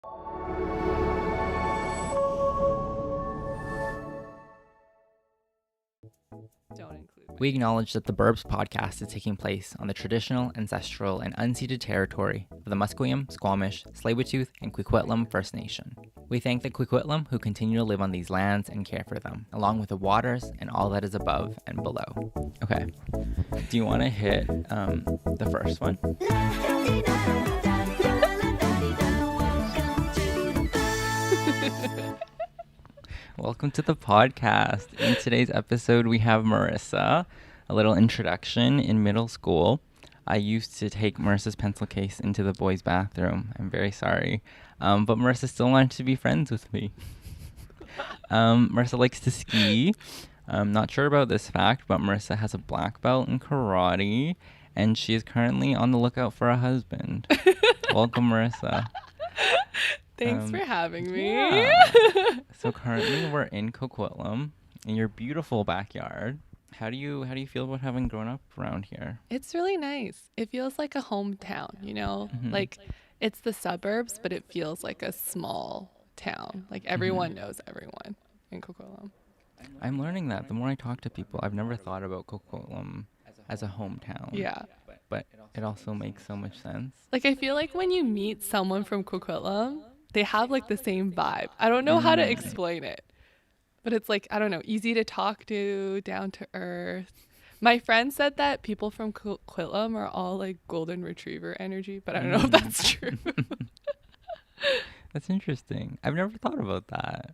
Don't include me. We acknowledge that the Burbs podcast is taking place on the traditional, ancestral, and unceded territory of the Musqueam, Squamish, Tsleil-Waututh, and Coquitlam First Nation. We thank the Coquitlam who continue to live on these lands and care for them, along with the waters and all that is above and below. Okay, do you want to hit the first one? Welcome to the podcast. In today's episode, we have Marisa. A little introduction. In middle school, I used to take Marisa's pencil case into the boys' bathroom. I'm very sorry. But Marisa still wanted to be friends with me. Marisa likes to ski. I'm not sure about this fact, but Marisa has a black belt in karate, and she is currently on the lookout for a husband. Welcome, Marisa. Thanks for having me. Yeah. So currently we're in Coquitlam in your beautiful backyard. How do you feel about having grown up around here? It's really nice. It feels like a hometown, you know? Mm-hmm. Like it's the suburbs, but it feels like a small town. Like everyone knows everyone in Coquitlam. I'm learning that the more I talk to people. I've never thought about Coquitlam as a hometown. Yeah. But it also makes so much sense. Like I feel like when you meet someone from Coquitlam, they have like the same vibe. I don't know how to explain it, but it's like, I don't know, easy to talk to, down to earth. My friend said that people from Coquitlam are all like golden retriever energy, but I don't know if that's true. That's interesting. I've never thought about that.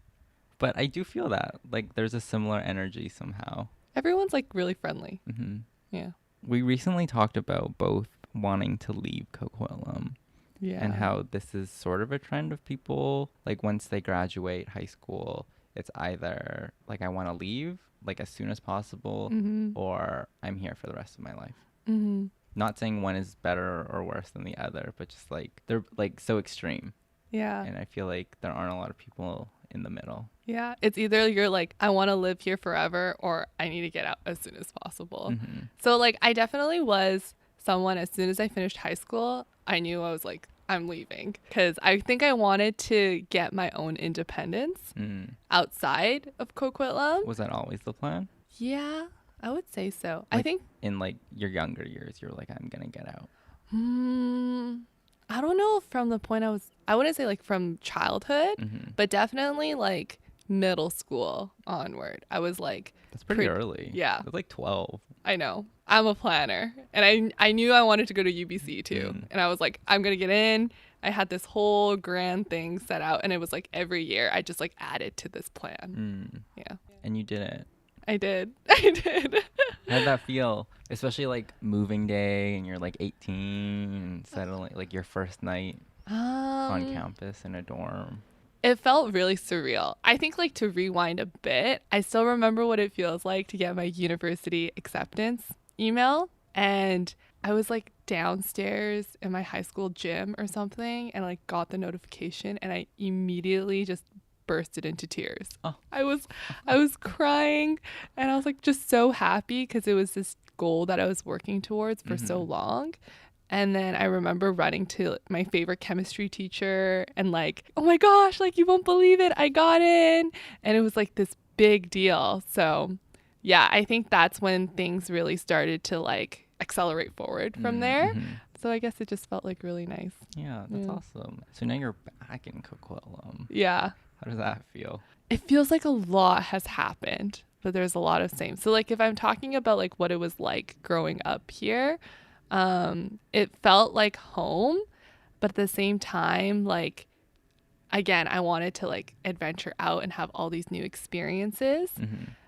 But I do feel that like there's a similar energy somehow. Everyone's like really friendly. Mm-hmm. Yeah. We recently talked about both wanting to leave Coquitlam. Yeah. And how this is sort of a trend of people, like once they graduate high school, it's either like I want to leave like as soon as possible or I'm here for the rest of my life. Mm-hmm. Not saying one is better or worse than the other, but just like they're like so extreme. Yeah. And I feel like there aren't a lot of people in the middle. Yeah. It's either you're like, I want to live here forever or I need to get out as soon as possible. Mm-hmm. So like I definitely was someone, as soon as I finished high school, I knew I was like, I'm leaving, because I think I wanted to get my own independence outside of Coquitlam. Was that always the plan? Yeah, I would say so. Like, I think in like your younger years, you're like, I'm gonna get out. I don't know, from the point I wouldn't say like from childhood, but definitely like middle school onward. I was like, That's pretty early. Yeah. That's like 12. I know. I'm a planner. And I knew I wanted to go to UBC too. And I was like, I'm going to get in. I had this whole grand thing set out. And it was like every year I just like added to this plan. Yeah. And you did it. I did. I did. How'd that feel? Especially like moving day and you're like 18 and settling, like your first night on campus in a dorm. It felt really surreal. I think like to rewind a bit, I still remember what it feels like to get my university acceptance email. And I was like downstairs in my high school gym or something and like got the notification and I immediately just bursted into tears. Oh. I was crying and I was like just so happy because it was this goal that I was working towards for so long. And then I remember running to my favorite chemistry teacher and like, oh my gosh, like you won't believe it, I got in. And it was like this big deal. So yeah, I think that's when things really started to like accelerate forward from there. So I guess it just felt like really nice. Yeah, that's awesome. So now you're back in Coquitlam. Yeah. How does that feel? It feels like a lot has happened, but there's a lot of same. So like if I'm talking about like what it was like growing up here, it felt like home, but at the same time, like, again, I wanted to like adventure out and have all these new experiences.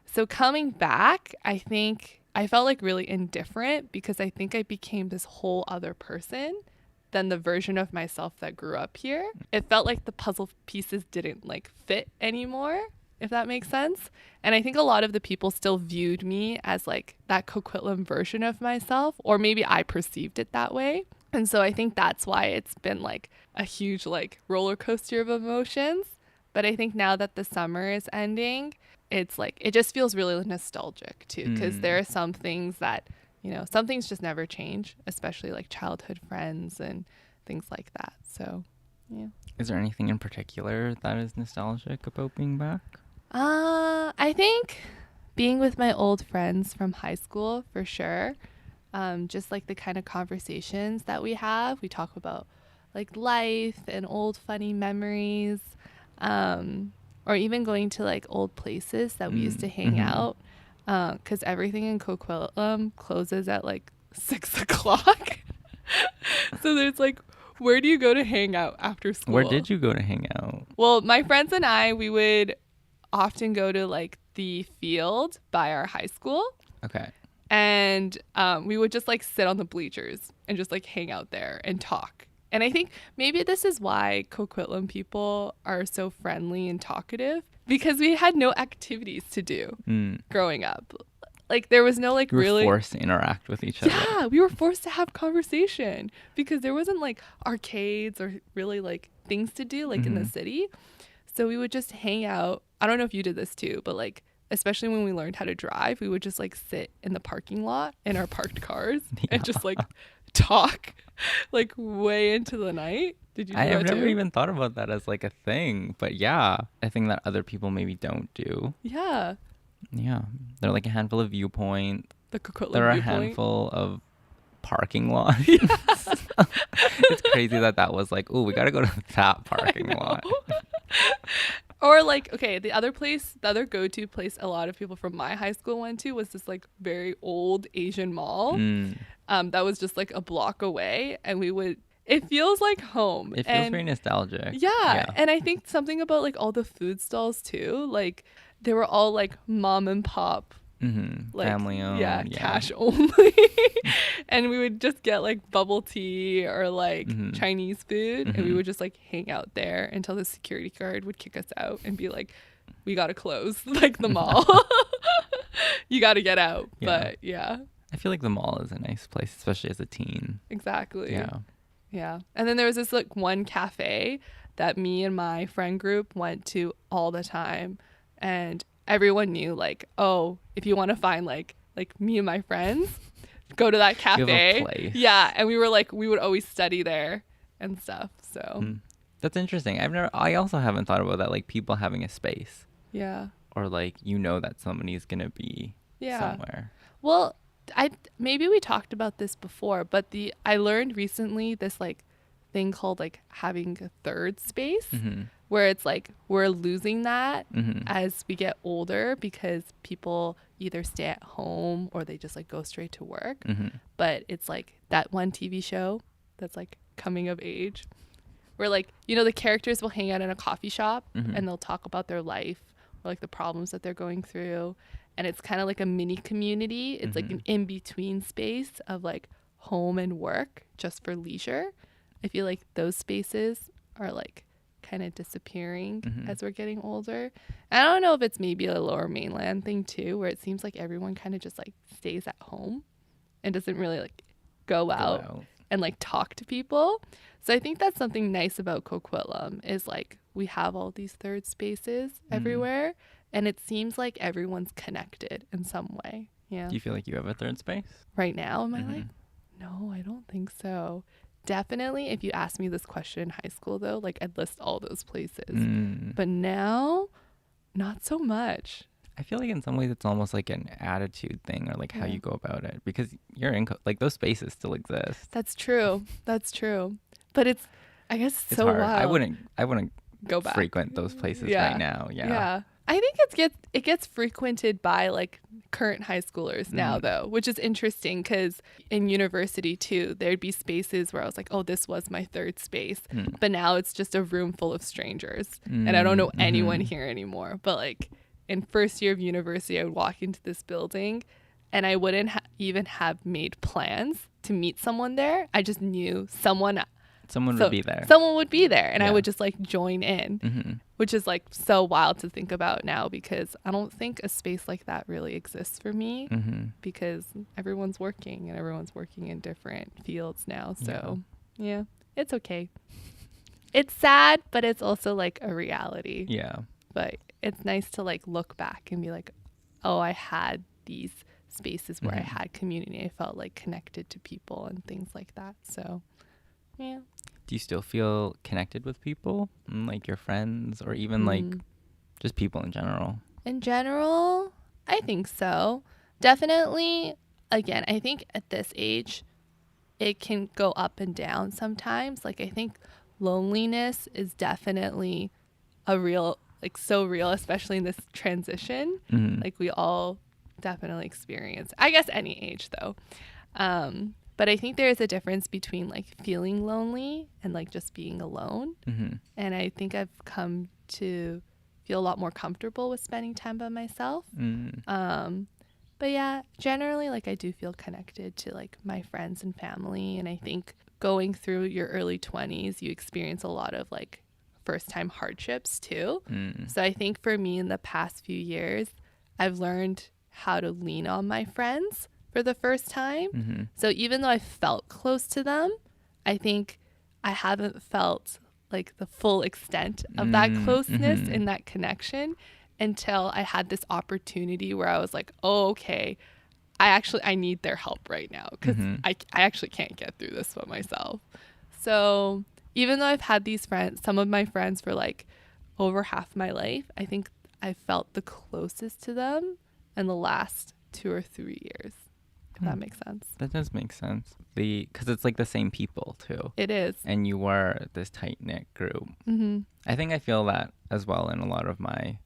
So coming back, I think I felt like really indifferent because I think I became this whole other person than the version of myself that grew up here. It felt like the puzzle pieces didn't like fit anymore, if that makes sense. And I think a lot of the people still viewed me as like that Coquitlam version of myself, or maybe I perceived it that way. And so I think that's why it's been like a huge like roller coaster of emotions. But I think now that the summer is ending, it's like, it just feels really nostalgic too, because there are some things that, you know, some things just never change, especially like childhood friends and things like that. So Yeah. Is there anything in particular that is nostalgic about being back? I think being with my old friends from high school for sure. Just like the kind of conversations that we have. We talk about like life and old funny memories, or even going to like old places that we used to hang out. Because everything in Coquitlam closes at like 6 o'clock. So there's like, where do you go to hang out after school? Where did you go to hang out? Well, my friends and I, we would often go to like the field by our high school. Okay. And we would just like sit on the bleachers and just like hang out there and talk. And I think maybe this is why Coquitlam people are so friendly and talkative, because we had no activities to do growing up. Like there was no like You were really forced to interact with each other. Yeah, we were forced to have conversation because there wasn't like arcades or really like things to do like in the city. So we would just hang out. I don't know if you did this too, but like especially when we learned how to drive, we would just like sit in the parking lot in our parked cars and just like talk like way into the night. Did you do I have that never too? even thought about that as like a thing, but yeah, I think that other people maybe don't do. Yeah. Yeah, there are like a handful of viewpoints. The Coquitlam There are a viewpoint. handful of parking lots. It's crazy that was like, oh, we got to go to that parking lot. Or like, okay, the other go-to place a lot of people from my high school went to was this like very old Asian mall. That was just like a block away, and it feels like home. It feels very nostalgic. Yeah. And I think something about like all the food stalls too, like they were all like mom and pop, like family owned. yeah, cash only. And we would just get like bubble tea or like Chinese food, and we would just like hang out there until the security guard would kick us out and be like, we gotta close like the mall. You gotta get out. Yeah. But yeah, I feel like the mall is a nice place, especially as a teen. exactly. Yeah. And then there was this like one cafe that me and my friend group went to all the time, and everyone knew like, oh, if you want to find like me and my friends, go to that cafe. You have a place. Yeah, and we would always study there and stuff. So That's interesting. I also haven't thought about that, like people having a space, yeah, or like that somebody's gonna be somewhere. Well, maybe we talked about this before, but I learned recently this like thing called like having a third space, where it's like we're losing that as we get older because people either stay at home or they just like go straight to work. But it's like that one TV show that's like coming of age, where like the characters will hang out in a coffee shop and they'll talk about their life or like the problems that they're going through. And it's kind of like a mini community. It's like an in-between space of like home and work just for leisure. I feel like those spaces are like kind of disappearing as we're getting older. I don't know if it's maybe a Lower Mainland thing too, where it seems like everyone kind of just like stays at home and doesn't really like go out and like talk to people. So I think that's something nice about Coquitlam is like we have all these third spaces everywhere, and it seems like everyone's connected in some way. Yeah. Do you feel like you have a third space? Right now in my life? No, I don't think so. Definitely, if you asked me this question in high school, though, like I'd list all those places. But now, not so much. I feel like in some ways it's almost like an attitude thing or like how you go about it, because you're in like those spaces still exist. That's true. But I guess it's so hard. wild. I wouldn't go back. Frequent those places right now. Yeah. I think it gets frequented by like current high schoolers now though, which is interesting because in university too, there'd be spaces where I was like, oh, this was my third space. But now it's just a room full of strangers and I don't know anyone here anymore. But like in first year of university, I would walk into this building and I wouldn't even have made plans to meet someone there. I just knew someone would be there. Someone would be there and I would just like join in, which is like so wild to think about now because I don't think a space like that really exists for me because everyone's working in different fields now. So yeah, it's okay. It's sad, but it's also like a reality. Yeah. But it's nice to like look back and be like, oh, I had these spaces where I had community. I felt like connected to people and things like that. So yeah. Do you still feel connected with people, like your friends, or even like just people in general? In general, I think so. Definitely, again, I think at this age, it can go up and down sometimes. Like, I think loneliness is definitely a real, like, so real, especially in this transition. Like, we all definitely experience, I guess, any age though. But I think there is a difference between like feeling lonely and like just being alone. And I think I've come to feel a lot more comfortable with spending time by myself. But yeah, generally, like, I do feel connected to like my friends and family. And I think going through your early 20s, you experience a lot of like first time hardships too. So I think for me in the past few years, I've learned how to lean on my friends for the first time. So even though I felt close to them, I think I haven't felt like the full extent of that closeness and that connection until I had this opportunity where I was like, oh, okay, I need their help right now because I actually can't get through this by myself. So even though I've had these friends, some of my friends for like over half my life, I think I felt the closest to them in the last 2 or 3 years. If that makes sense. That does make sense. Because it's like the same people too. It is. And you were this tight-knit group. I think I feel that as well in a lot of my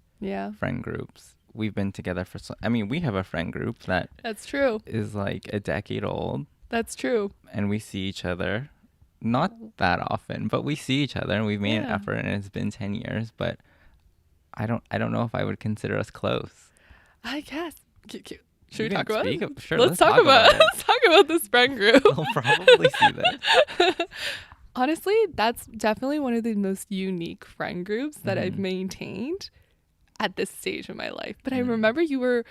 friend groups. We've been together for we have a friend group that's true, is like a decade old. That's true. And we see each other not that often, but we see each other and we've made an effort, and it's been 10 years, but I don't know if I would consider us close. I guess. Should we talk about it? Sure, let's talk about this friend group. We'll probably see that. Honestly, that's definitely one of the most unique friend groups that I've maintained at this stage of my life. But I remember you were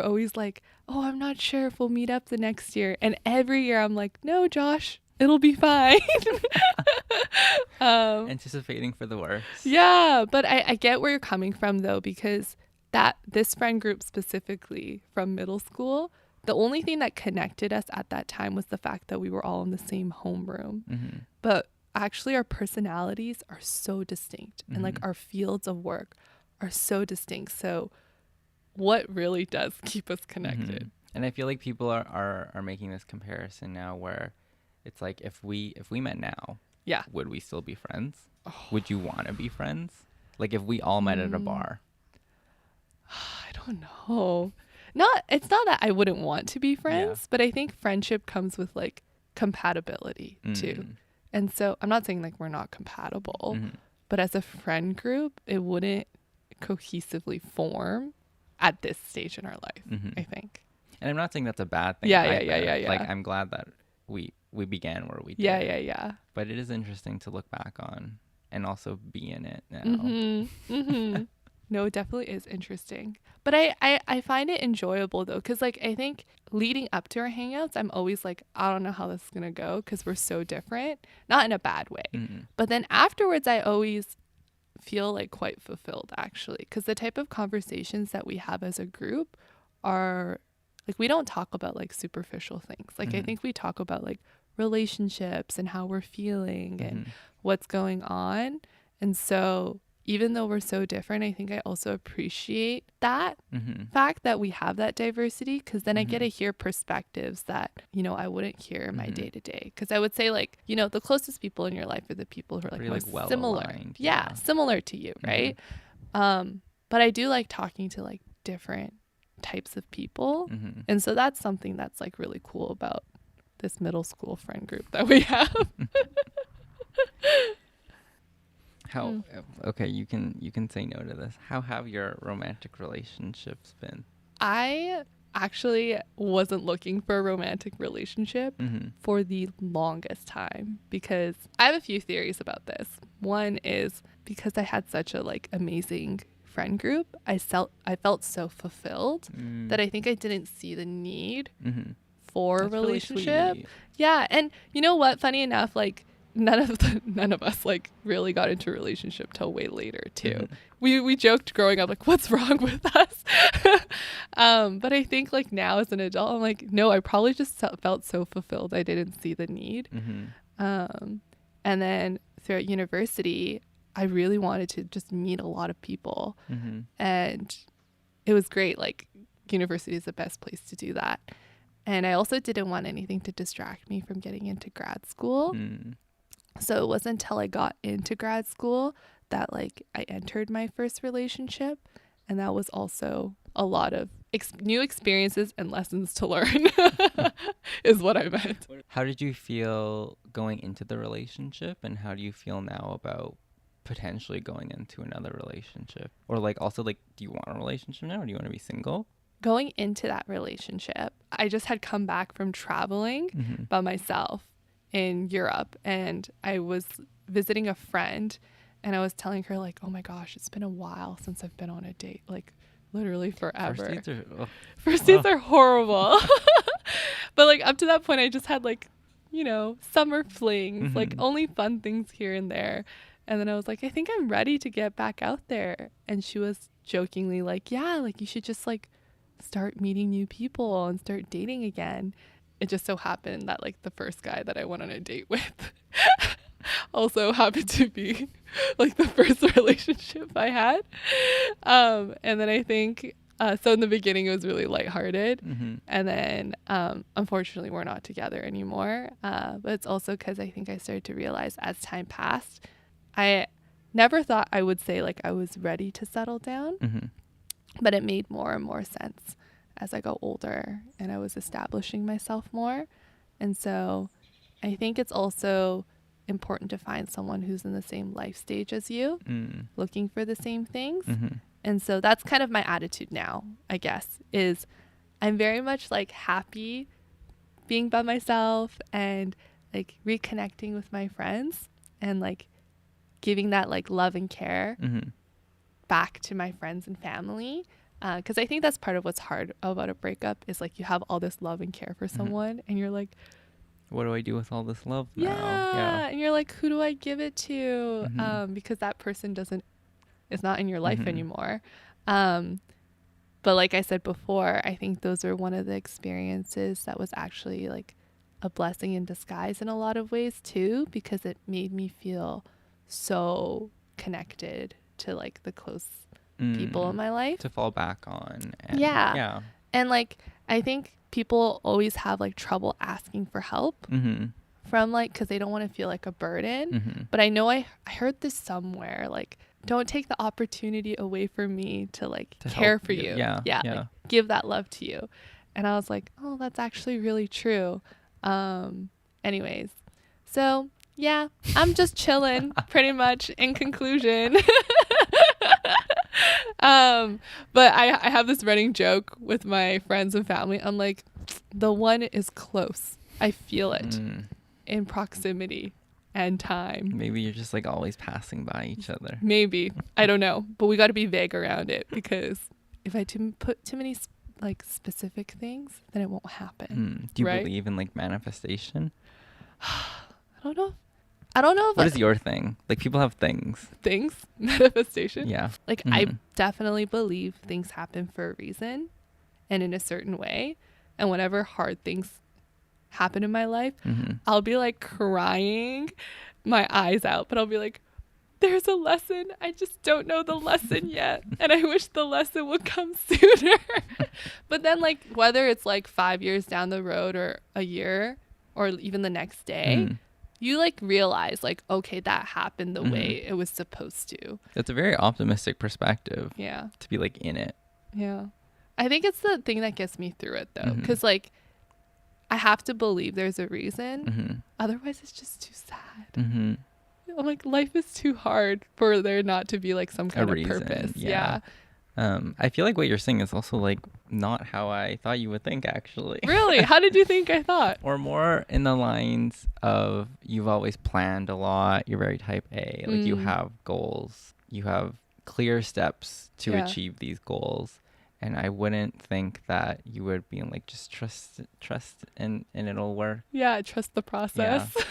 always like, oh, I'm not sure if we'll meet up the next year. And every year I'm like, no, Josh, it'll be fine. Anticipating for the worst. Yeah, but I get where you're coming from though, because this friend group specifically from middle school, the only thing that connected us at that time was the fact that we were all in the same homeroom. But actually our personalities are so distinct and like our fields of work are so distinct. So what really does keep us connected? And I feel like people are making this comparison now where it's like if we met now, would we still be friends? Would you want to be friends? Like if we all met at a bar? I don't know. It's not that I wouldn't want to be friends, but I think friendship comes with like compatibility too. And so I'm not saying like we're not compatible, but as a friend group, it wouldn't cohesively form at this stage in our life, I think. And I'm not saying that's a bad thing. Yeah. Like I'm glad that we began where we did. Yeah. But it is interesting to look back on and also be in it now. No, it definitely is interesting. But I find it enjoyable though, because like I think leading up to our hangouts, I'm always like, I don't know how this is going to go because we're so different. Not in a bad way. But then afterwards, I always feel like quite fulfilled actually, because the type of conversations that we have as a group are like, we don't talk about like superficial things. Like I think we talk about like relationships and how we're feeling and what's going on. And so even though we're so different, I think I also appreciate that fact that we have that diversity, because then I get to hear perspectives that, I wouldn't hear in my day to day. Because I would say like, the closest people in your life are the people who are like really, most like, well similar. aligned, Similar to you, right? But I do like talking to like different types of people. And so that's something that's like really cool about this middle school friend group that we have. How okay, you can say no to this. How have your romantic relationships been? I actually wasn't looking for a romantic relationship for the longest time, because I have a few theories about this. One is because I had such a like amazing friend group, I felt so fulfilled that I think I didn't see the need for a relationship. Really, yeah, and you know what? Funny enough, like none of us like really got into a relationship till way later too. We joked growing up like, what's wrong with us? But I think like now as an adult, I'm like, no, I probably just felt so fulfilled I didn't see the need. And And then throughout university, I really wanted to just meet a lot of people. And it was great. Like, university is the best place to do that. And I also didn't want anything to distract me from getting into grad school. So it wasn't until I got into grad school that like I entered my first relationship. And that was also a lot of new experiences and lessons to learn is what I meant. How did you feel going into the relationship, and how do you feel now about potentially going into another relationship? Or like also like, do you want a relationship now, or do you want to be single? Going into that relationship, I just had come back from traveling by myself in Europe, and I was visiting a friend, and I was telling her like, oh my gosh, it's been a while since I've been on a date, like literally forever. First dates are horrible. But like up to that point, I just had like, you know, summer flings, like only fun things here and there. And then I was like, I think I'm ready to get back out there. And she was jokingly like, yeah, like you should just like start meeting new people and start dating again. It just so happened that like the first guy that I went on a date with also happened to be like the first relationship I had. And then I think, so in the beginning it was really lighthearted. And then unfortunately we're not together anymore. But it's also because I think I started to realize as time passed, I never thought I would say like I was ready to settle down, but it made more and more sense as I got older and I was establishing myself more. And so I think it's also important to find someone who's in the same life stage as you, looking for the same things. And so that's kind of my attitude now, I guess, is I'm very much like happy being by myself and like reconnecting with my friends and like giving that like love and care back to my friends and family. Because I think that's part of what's hard about a breakup is like you have all this love and care for someone and you're like, what do I do with all this love now? Yeah. And you're like, who do I give it to? Because that person is not in your life anymore. But like I said before, I think those are one of the experiences that was actually like a blessing in disguise in a lot of ways too, because it made me feel so connected to like the close people in my life to fall back on. And and like I think people always have like trouble asking for help from like because they don't want to feel like a burden. But I know I heard this somewhere, like don't take the opportunity away from me to like care for you. Like, give that love to you. And I was like, oh, that's actually really true. Anyways, so yeah, I'm just chilling pretty much in conclusion. But I have this running joke with my friends and family. I'm like, the one is close. I feel it in proximity and time. Maybe you're just like always passing by each other. Maybe. I don't know. But we got to be vague around it, because if I put too many like specific things, then it won't happen. Do you believe in like manifestation? I don't know. If what is your thing? Like people have things. Manifestation. Yeah. Like I definitely believe things happen for a reason and in a certain way. And whenever hard things happen in my life, I'll be like crying my eyes out, but I'll be like, there's a lesson. I just don't know the lesson yet. And I wish the lesson would come sooner. But then like whether it's like 5 years down the road or a year or even the next day, you like realize like, okay, that happened the way it was supposed to. That's a very optimistic perspective. Yeah. To be like in it. Yeah. I think it's the thing that gets me through it though. Because like I have to believe there's a reason. Otherwise it's just too sad. I'm like, life is too hard for there not to be like some kind of purpose. Yeah. I feel like what you're saying is also like not how I thought you would think, actually. Really? How did you think I thought? Or more in the lines of you've always planned a lot. You're very type A. Like you have goals. You have clear steps to achieve these goals. And I wouldn't think that you would be like, just trust and it'll work. Yeah, trust the process. Yeah.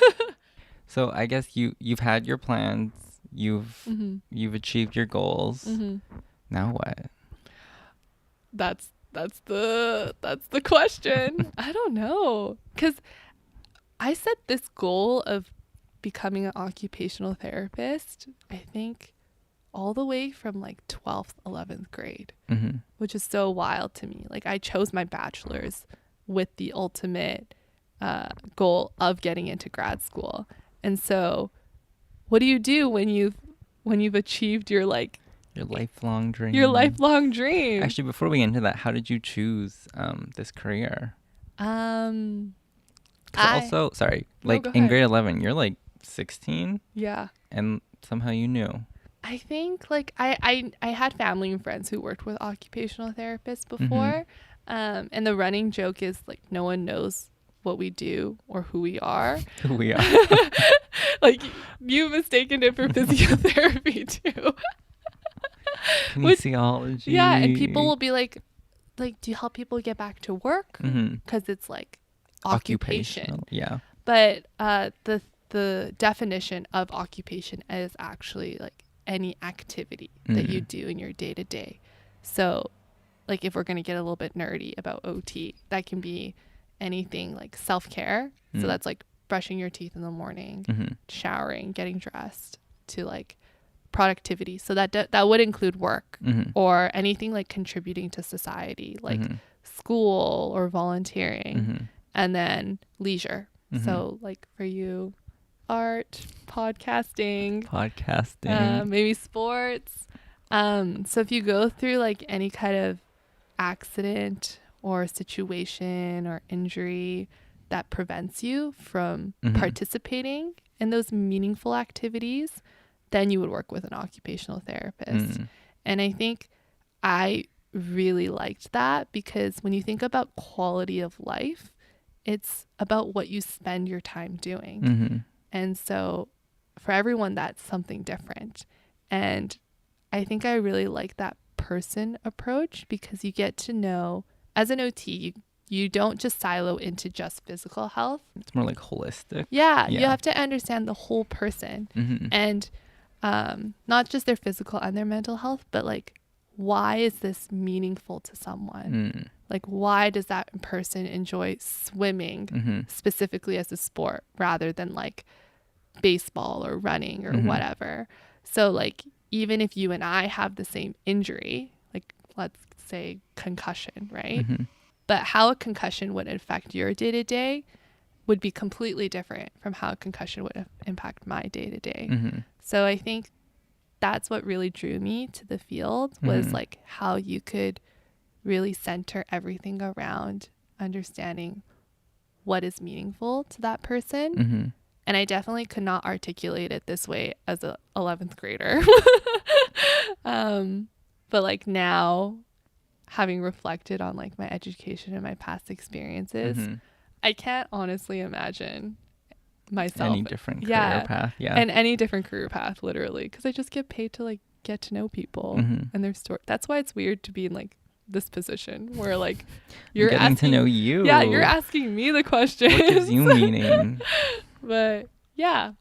So I guess you've had your plans. You've achieved your goals. Now what? That's the question. I don't know, because I set this goal of becoming an occupational therapist, I think all the way from like 12th, 11th grade, which is so wild to me. Like I chose my bachelor's with the ultimate goal of getting into grad school. And so what do you do when you've achieved your lifelong dream? Your lifelong dream. Actually, before we get into that, how did you choose this career? In grade 11, you're like 16. Yeah. And somehow you knew. I think like I had family and friends who worked with occupational therapists before. And the running joke is like no one knows what we do or who we are. Who we are. Like you've mistaken it for physiotherapy too. Kinesiology. Yeah, and people will be like, do you help people get back to work? Because it's like occupation. Yeah. But the definition of occupation is actually like any activity that you do in your day to day. So like if we're going to get a little bit nerdy about OT, that can be anything like self-care. So that's like brushing your teeth in the morning, showering, getting dressed, to like productivity. So that would include work or anything like contributing to society, like school or volunteering, and then leisure. So like for you, art, podcasting, maybe sports. So if you go through like any kind of accident or situation or injury that prevents you from participating in those meaningful activities, then you would work with an occupational therapist. And I think I really liked that because when you think about quality of life, it's about what you spend your time doing. And so for everyone, that's something different. And I think I really like that person approach because you get to know, as an OT, you don't just silo into just physical health. It's more like holistic. Yeah. You have to understand the whole person and not just their physical and their mental health, but like, why is this meaningful to someone? Like, why does that person enjoy swimming specifically as a sport rather than like baseball or running or whatever? So like, even if you and I have the same injury, like let's say concussion, right? But how a concussion would affect your day to day would be completely different from how a concussion would impact my day to day. So I think that's what really drew me to the field was like how you could really center everything around understanding what is meaningful to that person. And I definitely could not articulate it this way as a 11th grader. But like now, having reflected on like my education and my past experiences, I can't honestly imagine myself any different career path. And any different career path, literally, because I just get paid to like get to know people and their story. That's why it's weird to be in like this position where like you're getting asking, to know you. Yeah, you're asking me the questions. What gives you meaning? But yeah.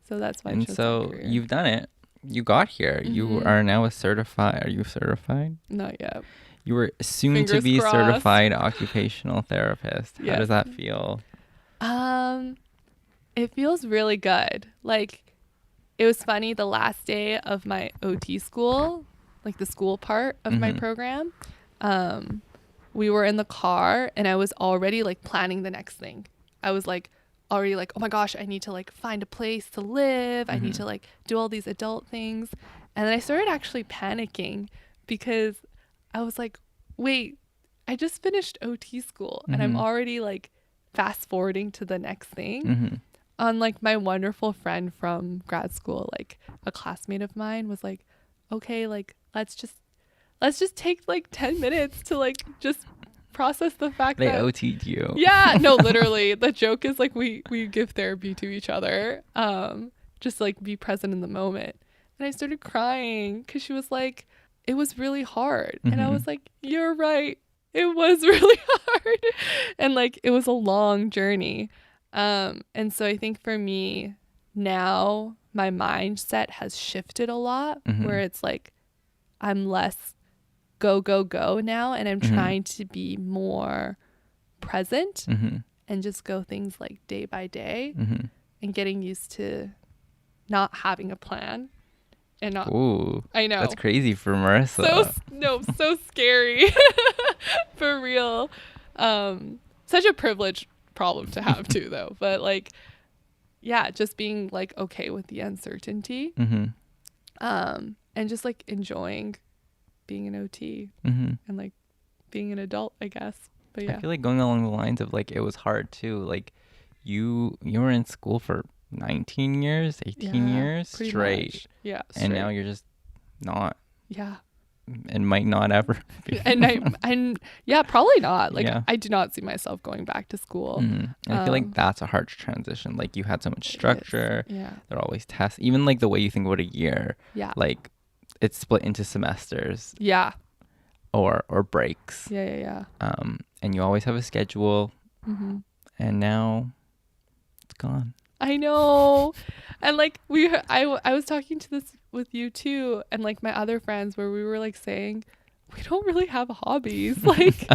So that's why. And so you've done it. You got here. You are now a certified. Are you certified? Not yet. You were soon Fingers to be crossed. Certified occupational therapist. How does that feel? It feels really good. Like, it was funny, the last day of my OT school, like the school part of my program, we were in the car and I was already like planning the next thing. I was like already like, oh my gosh, I need to like find a place to live. I need to like do all these adult things. And then I started actually panicking because I was like, wait, I just finished OT school and I'm already like fast forwarding to the next thing. Like my wonderful friend from grad school, like a classmate of mine was like, okay, like let's just take like 10 minutes to like just process the fact that they OT'd you. Yeah, no, literally. The joke is like we give therapy to each other. Just like be present in the moment. And I started crying because she was like, it was really hard. And I was like, you're right. It was really hard. And like it was a long journey. And so I think for me now, my mindset has shifted a lot where it's like I'm less go now, and I'm trying to be more present and just go things like day by day. and getting used to not having a plan and not. Ooh, I know. That's crazy for Marisa. So scary. For real. Such a privileged problem to have too, though. But like, yeah, just being like okay with the uncertainty. And just like enjoying being an OT and like being an adult, I guess. But yeah. I feel like going along the lines of like it was hard too. Like you were in school for 19 years, 18 years straight. Much. Yeah. And now you're just not. Yeah. And might not ever be. and yeah, probably not. Like Yeah. I do not see myself going back to school. And I feel like that's a hard transition. Like you had so much structure. Yeah. There are always tests. Even like the way you think about a year. Yeah. Like it's split into semesters. Yeah. Or breaks. Yeah. And you always have a schedule. And now it's gone. I know. And like I was talking to this with you too, and like my other friends, where we were like saying we don't really have hobbies. Like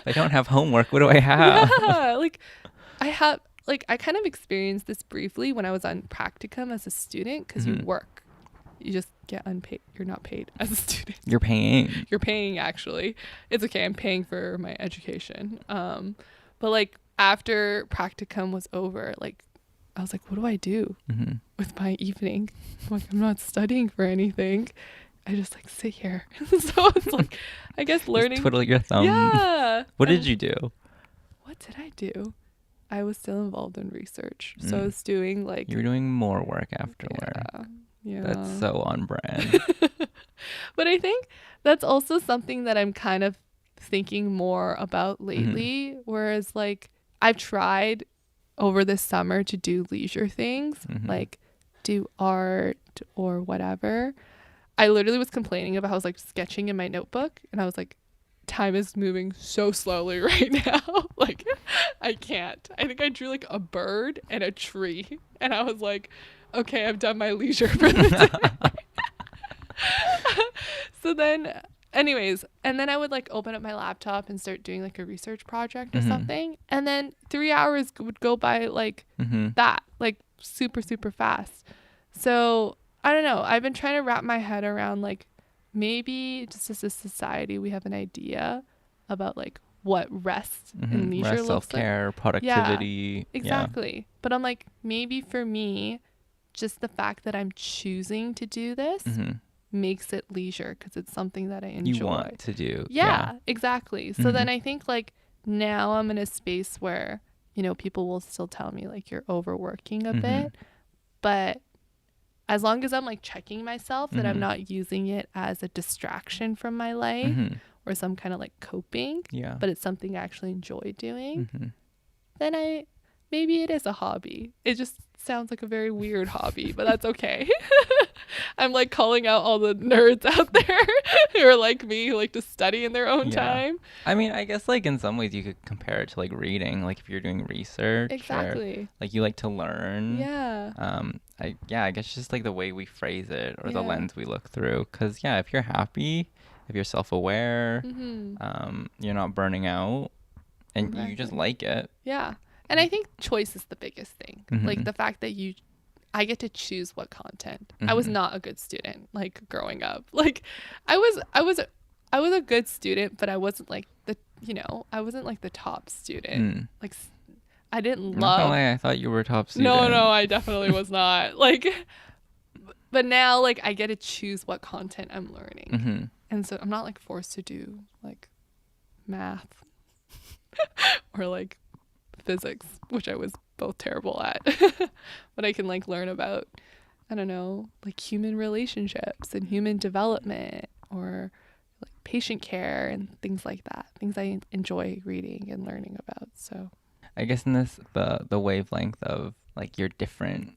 I don't have homework. What do I have? Yeah, like I kind of experienced this briefly when I was on practicum as a student, because you work, you just get unpaid. You're not paid as a student. You're paying Actually. It's okay, I'm paying for my education. But like after practicum was over, like I was like, what do I do with my evening? I'm like, I'm not studying for anything. I just like sit here. So it's like, I guess learning. Just twiddle your thumb. Yeah. What did you do? What did I do? I was still involved in research. So I was doing like. You were doing more work after work. Yeah. That's so on brand. But I think that's also something that I'm kind of thinking more about lately. Whereas like I've tried over this summer to do leisure things, like do art or whatever. I literally was complaining about, I was like sketching in my notebook, and I was like, time is moving so slowly right now. Like I can't. I think I drew like a bird and a tree, and I was like, okay, I've done my leisure for the day. So then anyways, and then I would like open up my laptop and start doing like a research project or something, and then 3 hours would go by like that, like super fast. So I don't know, I've been trying to wrap my head around like maybe just as a society we have an idea about like what rest and leisure Rest, looks self-care, like. productivity. Exactly. But I'm like, maybe for me, just the fact that I'm choosing to do this makes it leisure, because it's something that I enjoy. You want to do. Yeah, exactly. So then I think like now I'm in a space where, you know, people will still tell me like you're overworking a bit, but as long as I'm like checking myself that I'm not using it as a distraction from my life or some kind of like coping, but it's something I actually enjoy doing, then maybe it is a hobby. It just sounds like a very weird hobby, but that's okay. I'm like calling out all the nerds out there who are like me, who like to study in their own time. I mean, I guess like in some ways you could compare it to like reading, like if you're doing research. Exactly. Or, like you like to learn. Yeah. I guess just like the way we phrase it or the lens we look through. Because if you're happy, if you're self-aware, you're not burning out, and you just like it. Yeah. And I think choice is the biggest thing. Like the fact that I get to choose what content. I was not a good student like growing up. Like I was a good student, but I wasn't like I wasn't like the top student. Like I didn't love. I thought you were a top student. No, I definitely was not. Like, but now like I get to choose what content I'm learning, and so I'm not like forced to do like math or like physics, which I was both terrible at. But I can like learn about, I don't know, like human relationships and human development, or like patient care and things like that. Things I enjoy reading and learning about. So I guess in this the wavelength of like you're different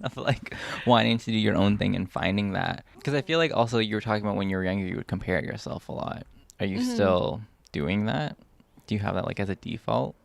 of like wanting to do your own thing and finding that, because I feel like also you were talking about when you were younger you would compare yourself a lot. Are you still doing that? Do you have that like as a default?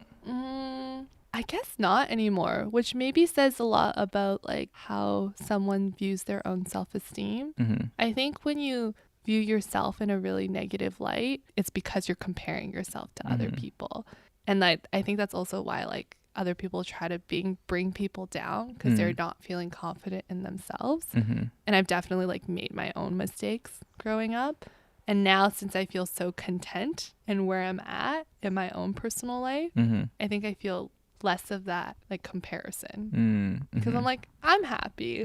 I guess not anymore, which maybe says a lot about like how someone views their own self-esteem. I think when you view yourself in a really negative light, it's because you're comparing yourself to other people. And I think that's also why like other people try to bring people down because they're not feeling confident in themselves. And I've definitely like made my own mistakes growing up. And now, since I feel so content in where I'm at in my own personal life, I think I feel less of that like comparison because I'm like, I'm happy.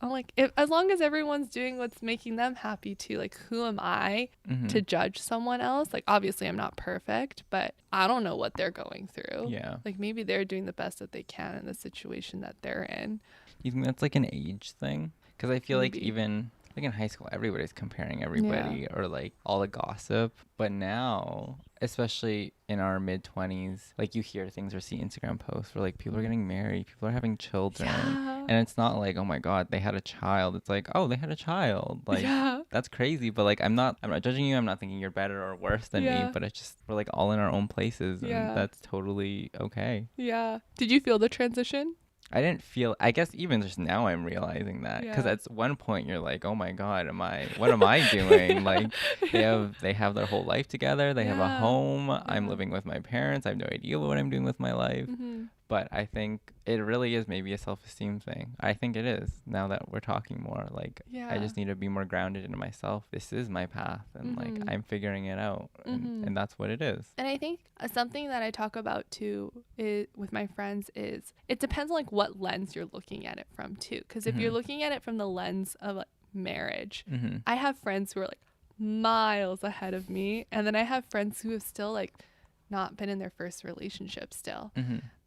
I'm like, as long as everyone's doing what's making them happy too, like who am I to judge someone else? Like obviously I'm not perfect, but I don't know what they're going through. Like maybe they're doing the best that they can in the situation that they're in. You think that's like an age thing? Because I feel like even like in high school, everybody's comparing everybody or like all the gossip. But now, especially in our mid-20s, like you hear things or see Instagram posts where like people are getting married, people are having children. And it's not like, oh my God, they had a child. It's like, oh, they had a child. Like that's crazy. But like I'm not judging you. I'm not thinking you're better or worse than me. But it's just we're like all in our own places, and that's totally okay. Did you feel the transition? I didn't feel, I guess even just now I'm realizing that, because at one point you're like, oh my God, what am I doing? Like they have their whole life together. They have a home. I'm living with my parents. I have no idea what I'm doing with my life. But I think it really is maybe a self-esteem thing. I think it is, now that we're talking more. Like, I just need to be more grounded in myself. This is my path, and like I'm figuring it out, and that's what it is. And I think something that I talk about too with my friends is it depends on like what lens you're looking at it from too. Because if you're looking at it from the lens of like, marriage, I have friends who are like miles ahead of me, and then I have friends who have still like not been in their first relationship still.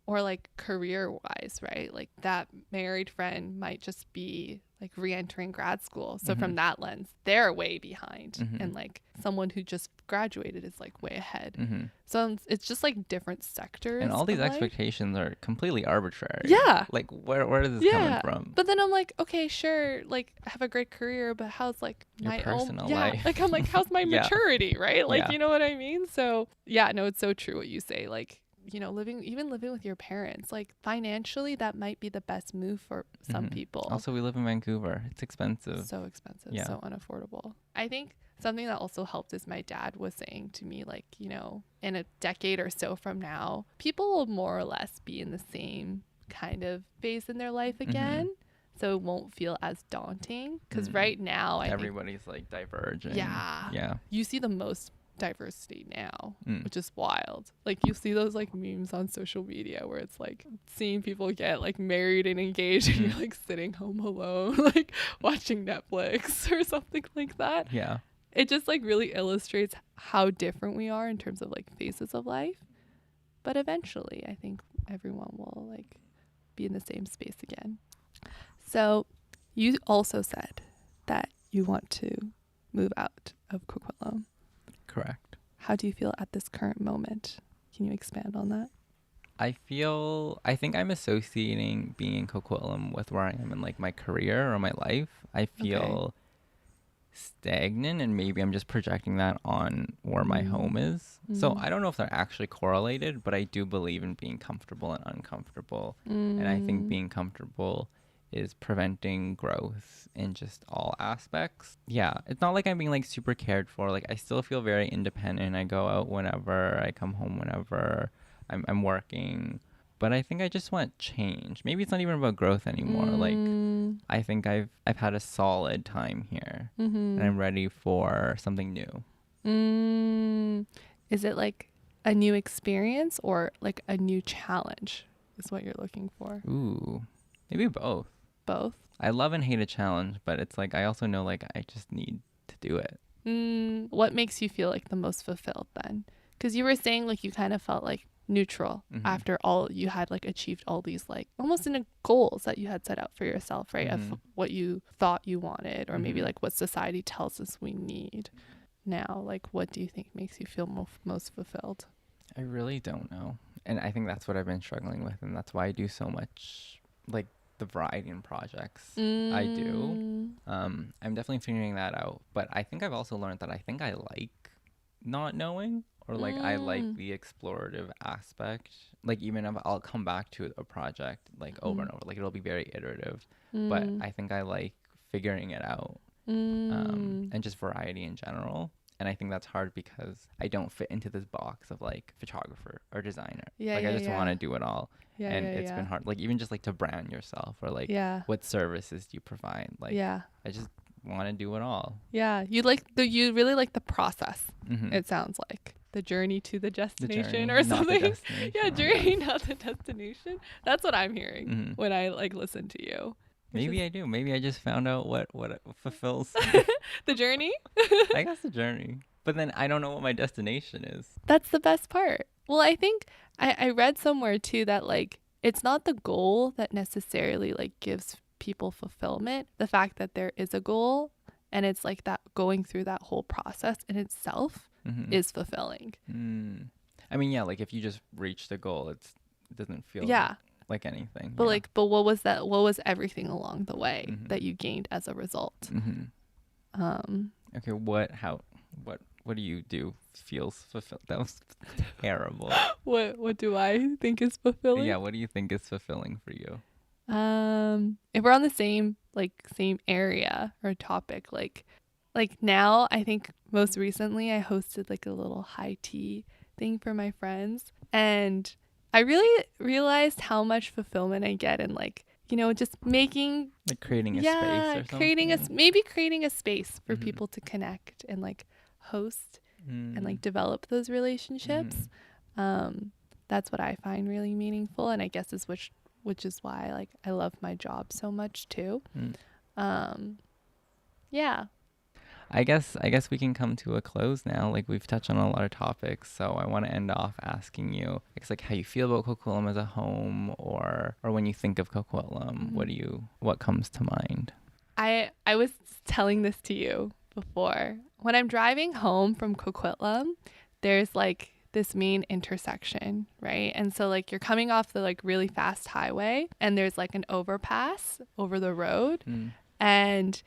Or like career wise, right? Like that married friend might just be like re-entering grad school. So from that lens, they're way behind. And like someone who just graduated is like way ahead. So it's just like different sectors. And all these expectations are completely arbitrary. Like where is this coming from? But then I'm like, okay, sure, like I have a great career, but how's like your my personal own life? Like I'm like, how's my maturity, right? Like you know what I mean? So no, it's so true what you say. Like, you know, living with your parents, like financially that might be the best move for some people. Also, we live in Vancouver. It's expensive. So expensive, so unaffordable. I think something that also helped is my dad was saying to me, like, you know, in a decade or so from now, people will more or less be in the same kind of phase in their life again. So it won't feel as daunting because right now everybody's like diverging. You see the most diversity now, which is wild. Like you see those like memes on social media where it's like seeing people get like married and engaged and you're like sitting home alone like watching Netflix or something like that. It just like really illustrates how different we are in terms of like phases of life, but eventually I think everyone will like be in the same space again. So you also said that you want to move out of Coquitlam. Correct. How do you feel at this current moment? Can you expand on that? I think I'm associating being in Coquitlam with where I am in like my career or my life. I feel stagnant, and maybe I'm just projecting that on where my home is. So I don't know if they're actually correlated, but I do believe in being comfortable and uncomfortable. And I think being comfortable is preventing growth in just all aspects. It's not like I'm being like super cared for. Like I still feel very independent. I go out whenever, I come home whenever I'm working. But I think I just want change. Maybe it's not even about growth anymore. Like I think I've had a solid time here, and I'm ready for something new. Is it like a new experience or like a new challenge is what you're looking for? Ooh, maybe both. Both? I love and hate a challenge, but it's like I also know like I just need to do it. What makes you feel like the most fulfilled then? Because you were saying like you kind of felt like neutral after all you had like achieved all these like almost in goals that you had set out for yourself, right? Of what you thought you wanted, or maybe like what society tells us we need. Now, like what do you think makes you feel most fulfilled? I really don't know. And I think that's what I've been struggling with, and that's why I do so much like the variety in projects I do. I'm definitely figuring that out, but I think I've also learned that I think I like not knowing, or like I like the explorative aspect. Like even if I'll come back to a project like over and over, like it'll be very iterative, but I think I like figuring it out, and just variety in general. And I think that's hard because I don't fit into this box of like photographer or designer. Yeah, like yeah, I just yeah. want to do it all. Yeah, And yeah, it's been hard. Like even just like to brand yourself or like Yeah. what services do you provide? Like Yeah. I just want to do it all. Yeah. You really like the process. Mhm. It sounds like the journey to the destination journey, or not the something. destination. Yeah, journey, not the destination. That's what I'm hearing Mhm. when I like listen to you. Maybe I do. Maybe I just found out what it fulfills. The journey? I guess the journey. But then I don't know what my destination is. That's the best part. Well, I think I read somewhere too that like it's not the goal that necessarily like gives people fulfillment. The fact that there is a goal and it's like that going through that whole process in itself Mhm. is fulfilling. I mean, yeah, like if you just reach the goal, it doesn't feel Yeah. like anything. But yeah. like, but what was that? What was everything along the way Mhm. that you gained as a result? Okay, what do you do feels fulfilled? That was terrible. What do I think is fulfilling? Yeah, what do you think is fulfilling for you? If we're on the same area or topic, like now, I think most recently I hosted like a little high tea thing for my friends, and I really realized how much fulfillment I get in like, you know, just making Like creating a space or something? creating a space for people to connect and like host and like develop those relationships. That's what I find really meaningful, and I guess is which is why like I love my job so much too. Yeah. I guess we can come to a close now. Like we've touched on a lot of topics, so I want to end off asking you, like how you feel about Coquitlam as a home, or when you think of Coquitlam, what comes to mind? I was telling this to you before. When I'm driving home from Coquitlam, there's like this main intersection, right? And so like you're coming off the like really fast highway, and there's like an overpass over the road, and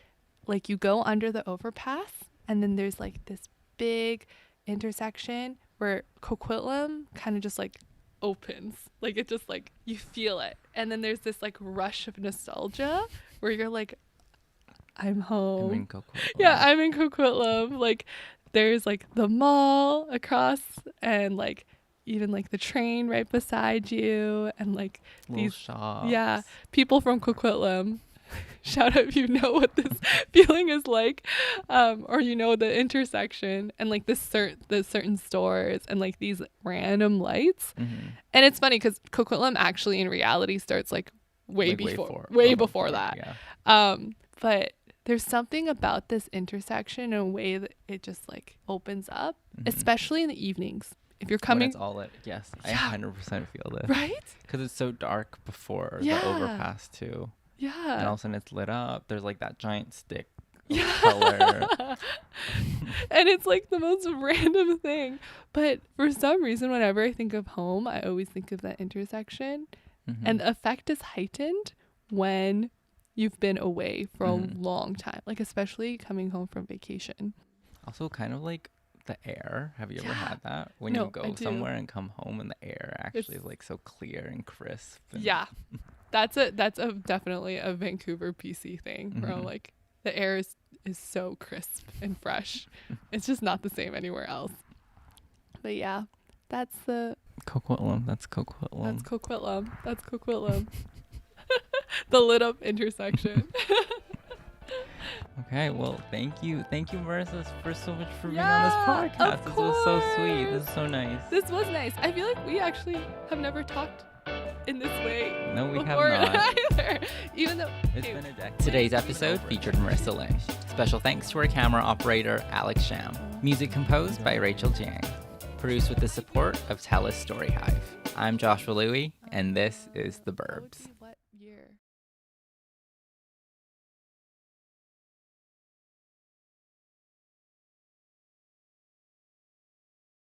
like you go under the overpass, and then there's like this big intersection where Coquitlam kind of just like opens, like it just like you feel it, and then there's this like rush of nostalgia where you're like, I'm home. I'm in Coquitlam. Yeah, I'm in Coquitlam. Like there's like the mall across, and like even like the train right beside you, and like Little these shops. Yeah, people from Coquitlam. Shout out if you know what this feeling is like, or you know the intersection and like the certain stores and like these random lights. And it's funny because Coquitlam actually in reality starts like way before that. Yeah. But there's something about this intersection in a way that it just like opens up, especially in the evenings. If you're coming, when it's all lit. Yes, I 100% feel this. Right? Because it's so dark before the overpass too. Yeah. And all of a sudden it's lit up. There's like that giant stick of color. And it's like the most random thing. But for some reason, whenever I think of home, I always think of that intersection. And the effect is heightened when you've been away for a long time, like especially coming home from vacation. Also kind of like the air. Have you ever had that? When you go somewhere and come home and the air actually is like so clear and crisp. Yeah. That's definitely a Vancouver PC thing where I'm like the air is so crisp and fresh. It's just not the same anywhere else. But yeah, that's the Coquitlam. That's Coquitlam. That's Coquitlam. That's Coquitlam. The lit up intersection. Okay, well, thank you, Marisa, for so much for being on this podcast. This was so sweet. This is so nice. This was nice. I feel like we actually have never talked in this way. No, we before have not. either. Even though it's been a decade. Today's episode featured Marisa Lynch. Special thanks to our camera operator, Alex Sham. Music composed by Rachel Jiang. Produced with the support of TELUS Storyhive. I'm Joshua Louie, and this is The Burbs.